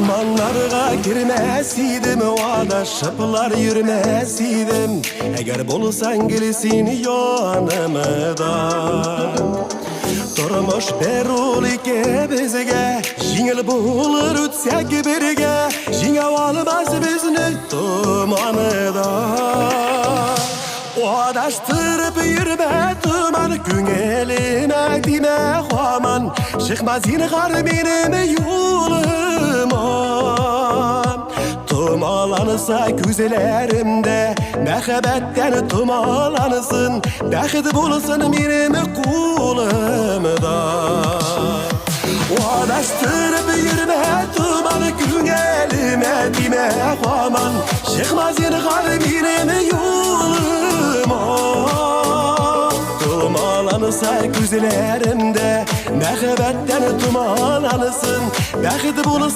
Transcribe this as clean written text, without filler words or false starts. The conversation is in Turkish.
Dumanlarga girmesiydim, o da şapılar yürümesiydim. Eğer bulsan gelsin yanımdan. Durmuş berulike bizge, jingil bulur ütsek birge. Jinge olmaz bizni dumanıdan. Odaştırıp yürüme duman, günelime dime aman. Çıkmaz yine kar benim yoluma. Tumalanırsa güzellerimde, mehabetten tumalanırsın. Bəxit bulsun benim kulumda. Odaştırıp yürüme duman, günelime dime aman. Çıkmaz yine kar benim yoluma. Tumalanırsa güzellerimde, mehabetten tumalanırsın. Bəxit bulsun